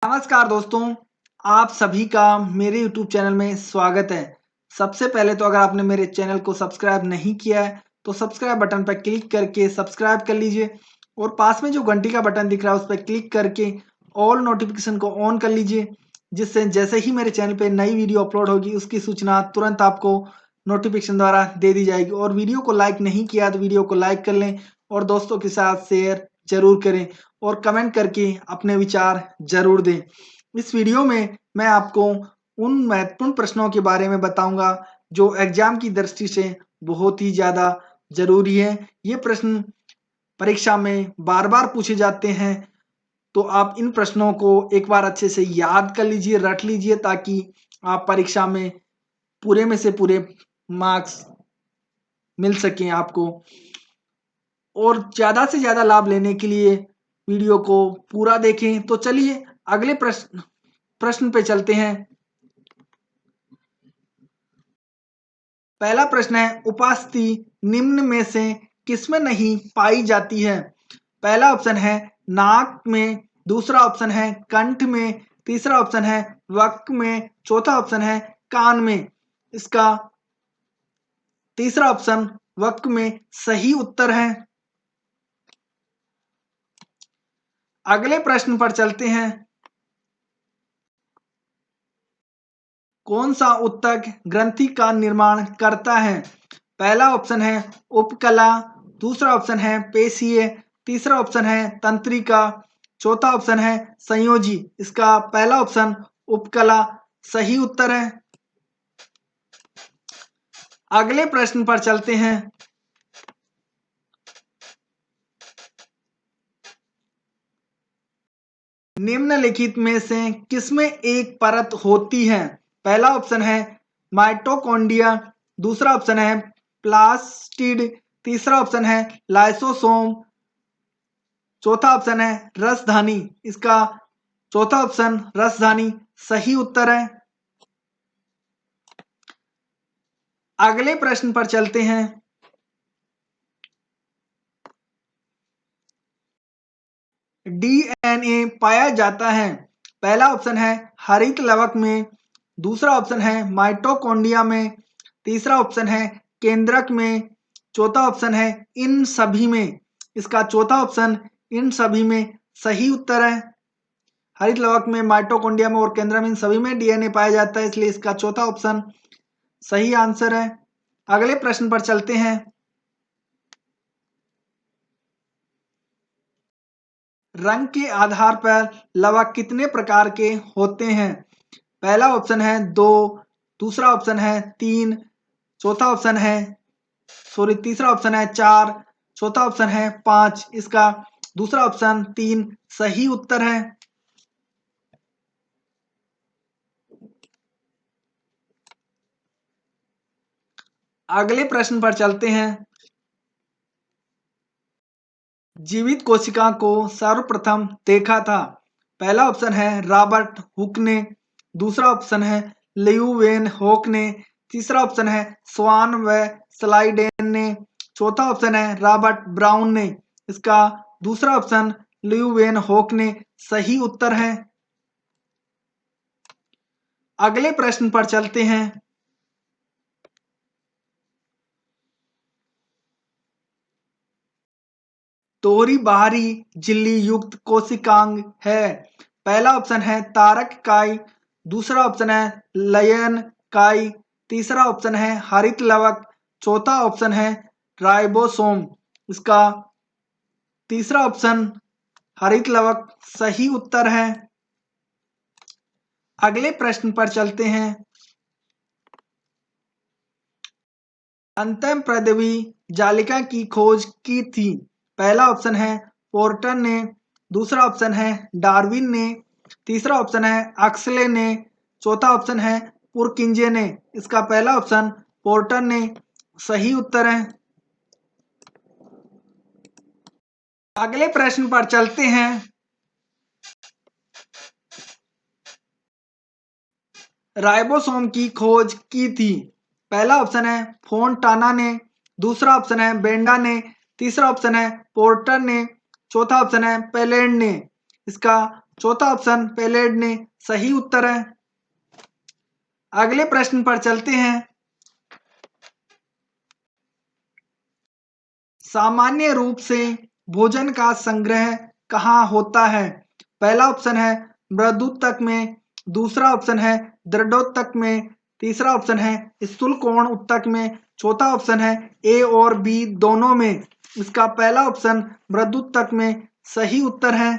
नमस्कार दोस्तों, आप सभी का मेरे YouTube चैनल में स्वागत है। सबसे पहले तो अगर आपने मेरे चैनल को सब्सक्राइब नहीं किया है, तो सब्सक्राइब बटन पर क्लिक करके सब्सक्राइब कर लीजिए और पास में जो घंटी का बटन दिख रहा है उस पर क्लिक करके ऑल नोटिफिकेशन को ऑन कर लीजिए, जिससे जैसे ही मेरे चैनल पे नई वीडियो अपलोड होगी उसकी सूचना तुरंत आपको नोटिफिकेशन द्वारा दे दी जाएगी। और वीडियो को लाइक नहीं किया तो वीडियो को लाइक कर लें और दोस्तों के साथ शेयर जरूर करें और कमेंट करके अपने विचार जरूर दें। इस वीडियो में मैं आपको उन महत्वपूर्ण प्रश्नों के बारे में बताऊंगा जो एग्जाम की दृष्टि से बहुत ही ज़्यादा ज़रूरी है। ये प्रश्न परीक्षा में बार-बार पूछे जाते हैं, तो आप इन प्रश्नों को एक बार अच्छे से याद कर लीजिए, रट लीजिए ताकि आप परीक्षा में पूरे में से पूरे मार्क्स मिल सकें आपको। और ज़्यादा से ज़्यादा लाभ लेने के लिए वीडियो को पूरा देखें। तो चलिए अगले प्रश्न पे चलते हैं। पहला प्रश्न है, उपस्थिति निम्न में से किसमें नहीं पाई जाती है? पहला ऑप्शन है नाक में, दूसरा ऑप्शन है कंठ में, तीसरा ऑप्शन है वक्र में, चौथा ऑप्शन है कान में। इसका तीसरा ऑप्शन वक्र में सही उत्तर है। अगले प्रश्न पर चलते हैं। कौन सा ऊतक ग्रंथि का निर्माण करता है? पहला ऑप्शन है उपकला, दूसरा ऑप्शन है पेशीय, तीसरा ऑप्शन है तंत्रिका, चौथा ऑप्शन है संयोजी। इसका पहला ऑप्शन उपकला सही उत्तर है। अगले प्रश्न पर चलते हैं। निम्नलिखित में से किसमें एक परत होती है? पहला ऑप्शन है माइटोकॉन्ड्रिया, दूसरा ऑप्शन है प्लास्टिड, तीसरा ऑप्शन है लाइसोसोम, चौथा ऑप्शन है रसधानी। इसका चौथा ऑप्शन रसधानी सही उत्तर है। अगले प्रश्न पर चलते हैं। डीएनए पाया जाता है। पहला ऑप्शन है हरित लवक में, दूसरा ऑप्शन है माइटोकॉन्ड्रिया में, तीसरा ऑप्शन है केंद्रक में, चौथा ऑप्शन है इन सभी में। इसका चौथा ऑप्शन इन सभी में सही उत्तर है। हरित लवक में, माइटोकॉन्ड्रिया में और केंद्रक में, इन सभी में डीएनए पाया जाता है, इसलिए इसका चौथा ऑप्शन सही आंसर है। अगले प्रश्न पर चलते हैं। रंग के आधार पर लवक कितने प्रकार के होते हैं? पहला ऑप्शन है 2, दूसरा ऑप्शन है 3, चौथा ऑप्शन है तीसरा ऑप्शन है 4, चौथा ऑप्शन है 5। इसका दूसरा ऑप्शन 3 सही उत्तर है। अगले प्रश्न पर चलते हैं। जीवित कोशिका को सर्वप्रथम देखा था। पहला ऑप्शन है रॉबर्ट हुक ने, दूसरा ऑप्शन है ल्यूवेनहोक ने, तीसरा ऑप्शन है स्वान व स्लाइडेन ने, चौथा ऑप्शन है रॉबर्ट ब्राउन ने। इसका दूसरा ऑप्शन ल्यूवेनहोक ने सही उत्तर है। अगले प्रश्न पर चलते हैं। दोहरी बाहरी झिल्ली युक्त कोशिकांग है। पहला ऑप्शन है तारक काई, दूसरा ऑप्शन है लयन काई, तीसरा ऑप्शन है हरित लवक, चौथा ऑप्शन है राइबोसोम। इसका तीसरा ऑप्शन हरित लवक सही उत्तर है। अगले प्रश्न पर चलते हैं। अंतः प्रदवी जालिका की खोज की थी। पहला ऑप्शन है पोर्टर ने, दूसरा ऑप्शन है डार्विन ने, तीसरा ऑप्शन है अक्सले ने, चौथा ऑप्शन है पुरकिंजे ने। इसका पहला ऑप्शन पोर्टर ने सही उत्तर है। अगले प्रश्न पर चलते हैं। राइबोसोम की खोज की थी। पहला ऑप्शन है फोंटाना ने, दूसरा ऑप्शन है बेंडा ने, तीसरा ऑप्शन है पोर्टर ने, चौथा ऑप्शन है पेलेंड ने। इसका चौथा ऑप्शन पैलेडने सही उत्तर है। अगले प्रश्न पर चलते हैं। सामान्य रूप से भोजन का संग्रह कहाँ होता है? पहला ऑप्शन है मृदुतक में, दूसरा ऑप्शन है दृढ़ोत्तक में, तीसरा ऑप्शन है स्थूलकोण उत्तक में, चौथा ऑप्शन है ए और बी दोनों में। इसका पहला ऑप्शन मृदुतक में सही उत्तर है।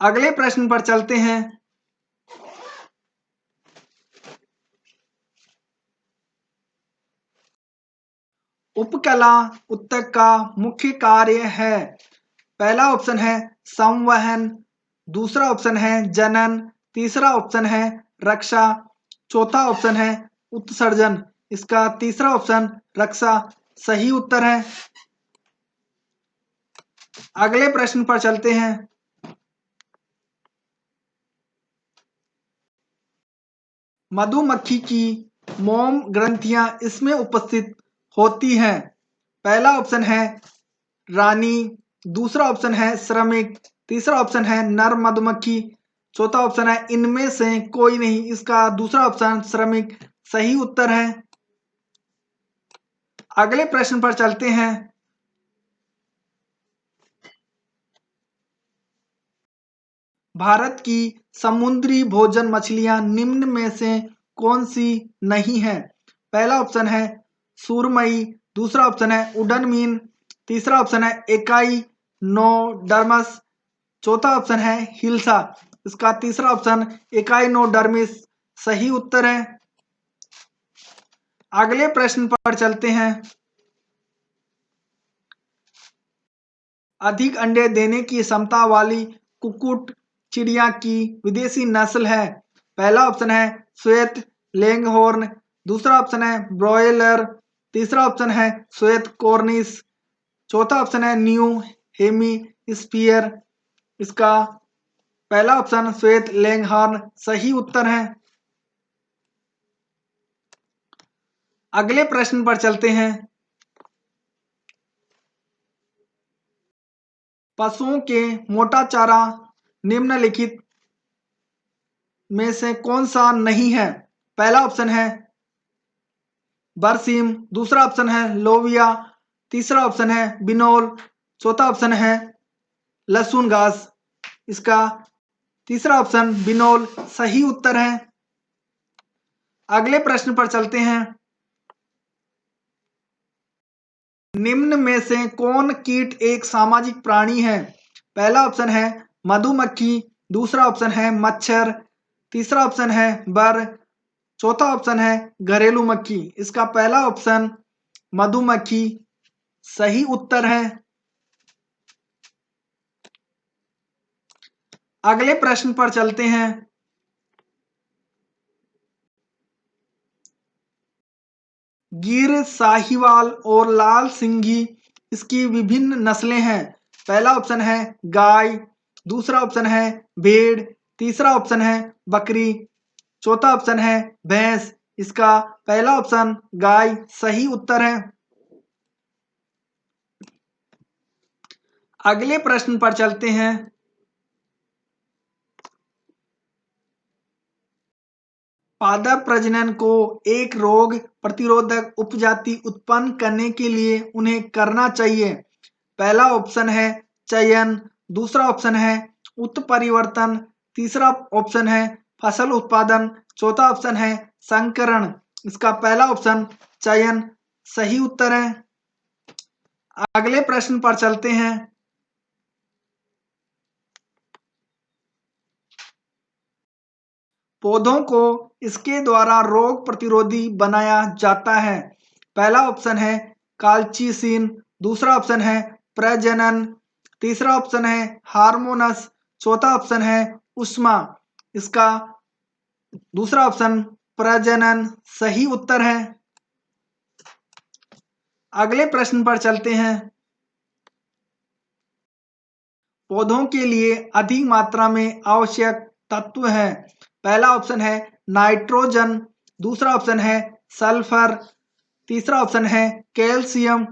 अगले प्रश्न पर चलते हैं। उपकला उत्तक का मुख्य कार्य है। पहला ऑप्शन है संवहन, दूसरा ऑप्शन है जनन, तीसरा ऑप्शन है रक्षा, चौथा ऑप्शन है उत्सर्जन। इसका तीसरा ऑप्शन रक्षा सही उत्तर है। अगले प्रश्न पर चलते हैं। मधुमक्खी की मोम ग्रंथियां इसमें उपस्थित होती हैं। पहला ऑप्शन है रानी, दूसरा ऑप्शन है श्रमिक, तीसरा ऑप्शन है नर मधुमक्खी, चौथा ऑप्शन है इनमें से कोई नहीं। इसका दूसरा ऑप्शन श्रमिक सही उत्तर है। अगले प्रश्न पर चलते हैं। भारत की समुद्री भोजन मछलियां निम्न में से कौन सी नहीं है? पहला ऑप्शन है सुरमई, दूसरा ऑप्शन है उडनमीन, तीसरा ऑप्शन है एकाई नोडर्मस, चौथा ऑप्शन है हिल्सा। इसका तीसरा ऑप्शन एकाइनोडर्मिस सही उत्तर है। अगले प्रश्न पर चलते हैं। अधिक अंडे देने की क्षमता वाली कुक्कुट चिड़िया की विदेशी नस्ल है। पहला ऑप्शन है श्वेत लेंगहॉर्न, दूसरा ऑप्शन है ब्रॉयलर, तीसरा ऑप्शन है श्वेत कॉर्निश, चौथा ऑप्शन है न्यू हेमिस्फीयर। इसका पहला ऑप्शन श्वेत लेंगहॉर्न सही उत्तर है। अगले प्रश्न पर चलते हैं। पशुओं के मोटा चारा निम्नलिखित में से कौन सा नहीं है? पहला ऑप्शन है बरसीम, दूसरा ऑप्शन है लोबिया, तीसरा ऑप्शन है बिनोल, चौथा ऑप्शन है लहसुन घास। इसका तीसरा ऑप्शन बिनोल सही उत्तर है। अगले प्रश्न पर चलते हैं। निम्न में से कौन कीट एक सामाजिक प्राणी है? पहला ऑप्शन है मधुमक्खी, दूसरा ऑप्शन है मच्छर, तीसरा ऑप्शन है बर, चौथा ऑप्शन है घरेलू मक्खी। इसका पहला ऑप्शन मधुमक्खी सही उत्तर है। अगले प्रश्न पर चलते हैं। गिर, साहिवाल और लाल सिंधी इसकी विभिन्न नस्लें हैं। पहला ऑप्शन है गाय, दूसरा ऑप्शन है भेड़, तीसरा ऑप्शन है बकरी, चौथा ऑप्शन है भैंस। इसका पहला ऑप्शन गाय सही उत्तर है। अगले प्रश्न पर चलते हैं। पादप प्रजनन को एक रोग प्रतिरोधक उपजाति उत्पन्न करने के लिए उन्हें करना चाहिए। पहला ऑप्शन है चयन, दूसरा ऑप्शन है उत्परिवर्तन, तीसरा ऑप्शन है फसल उत्पादन, चौथा ऑप्शन है संकरण। इसका पहला ऑप्शन चयन सही उत्तर है। अगले प्रश्न पर चलते हैं। पौधों को इसके द्वारा रोग प्रतिरोधी बनाया जाता है। पहला ऑप्शन है काल्चिसिन, दूसरा ऑप्शन है प्रजनन, तीसरा ऑप्शन है हार्मोनस, चौथा ऑप्शन है उष्मा। इसका दूसरा ऑप्शन प्रजनन सही उत्तर है। अगले प्रश्न पर चलते हैं। पौधों के लिए अधिक मात्रा में आवश्यक तत्व है। पहला ऑप्शन है नाइट्रोजन, दूसरा ऑप्शन है सल्फर, तीसरा ऑप्शन है कैल्शियम,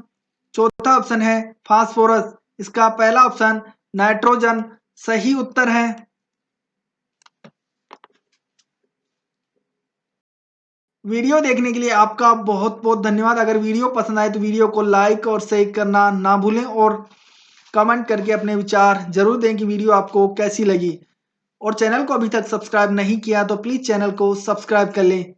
चौथा ऑप्शन है फास्फोरस। इसका पहला ऑप्शन नाइट्रोजन सही उत्तर है। वीडियो देखने के लिए आपका बहुत बहुत धन्यवाद। अगर वीडियो पसंद आए तो वीडियो को लाइक और शेयर करना ना भूलें और कमेंट करके अपने विचार जरूर दें कि वीडियो आपको कैसी लगी। और चैनल को अभी तक सब्सक्राइब नहीं किया तो प्लीज चैनल को सब्सक्राइब कर लें।